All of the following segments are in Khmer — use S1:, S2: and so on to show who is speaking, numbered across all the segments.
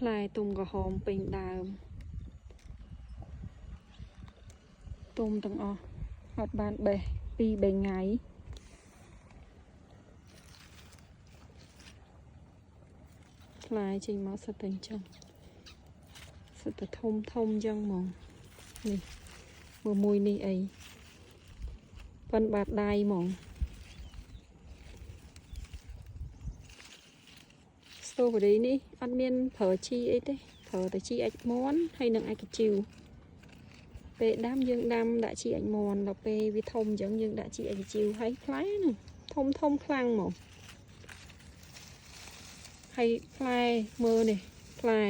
S1: ផ្លែទុំក្រហមពេញដើមទុំទាំងអស់អត់បានបេះ2 3ថ្ងៃផ្លែចេញមកសិតតែអញ្ចឹងសិតតែធំអញ្ចឹងហ្មងនេះមើលមួយនេះអីប៉ិនបាតដៃហ្មងស្ទ្រូប៊េរីនេះអត់មានប្រើជីអីទេប្រើតែជីអាចមន់ហើយនឹងអាចកាជៀវពេលដាំយើងដាំដាក់ជីអាចមន់ដល់ពេលវាធំអញ្ចឹងយើងដាក់ជីអាចកាជៀវហើយផ្លែហ្នឹងធំខ្លាំងហ្មងហើយផ្លែមើលនេះផ្លែ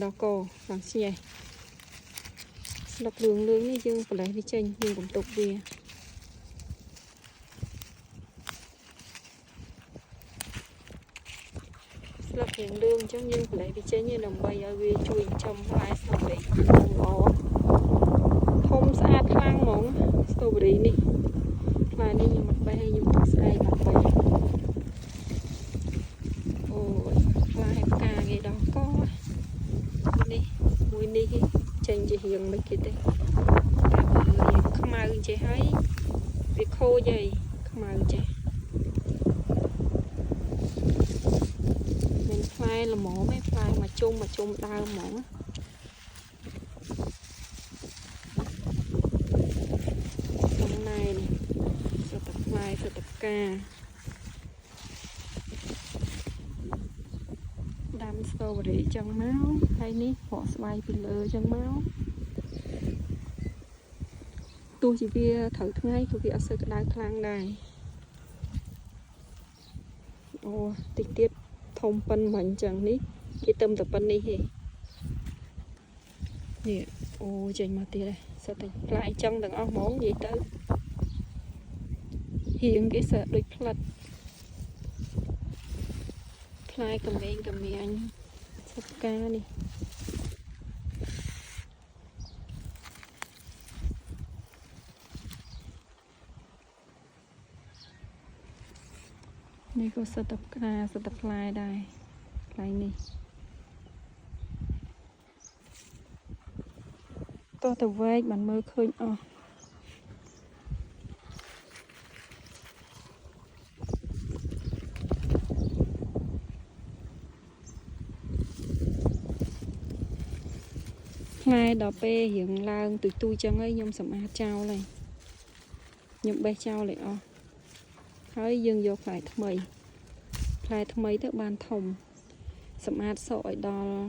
S1: ដល់កខាងស្ញេះស្លឹកលឿងនេះយើងប្រឡេះវាចេញយើងកំទុកវាស្លឹកលឿងអញ្ចឹងយើងប្រឡេះវាចេញដើម្បីឲ្យវាជួយចំផ្លែស្ទ្រូប៊េរីល្អធំស្អាតខ្លាំងហ្មងស្ទ្រូប៊េរីនេះផ្លែនេះខ្ញុំអត់បេះខ្ញុំទុកស្អែកមកបេះអូយផ្លែផ្កាគេដល់កនេះមួយនេះចេញជារៀងមិនគេទេតែវាខ្មៅចេះហើយវាខូចហើយខ្មៅចេះមានផ្លែល្មមឯផ្លែមកជុំដើមហ្មងក្នុងណែនេះសិតតែផ្លែសិតតែផ្កាដាំស្ទ្រូប៊េរីចឹងមកហើយនេះរកស្បៃពីលើចឹងមកទោះជាវាត្រូវថ្ងៃក៏វាអត់សូវក្តៅខ្លាំងដែរអូតិចទៀតធំប៉ុនមិនចឹងនេះគេទឹមតែប៉ុននេះទេនេះអូចេញមកទៀតហើយសិតតែផ្លែចឹងទាំងអស់ហ្មងនិយាយទៅរៀងគេសើដូចផ្លិតផ្លែកំែងសត្វកានេះនេះក៏សិតតែផ្កាសិតតែផ្លែដែរផ្លែនេះតោះទៅវែកបានមើលឃើញអស់ផ្លែដល់ពេលរៀងឡើងទូចឹងហើយខ្ញុំសម្អាតចោលហើយខ្ញុំបេះចោលឲ្យអស់ហើយយើងយកផ្លែថ្មីទៅបានធំសម្អាតសក់ឲ្យដល់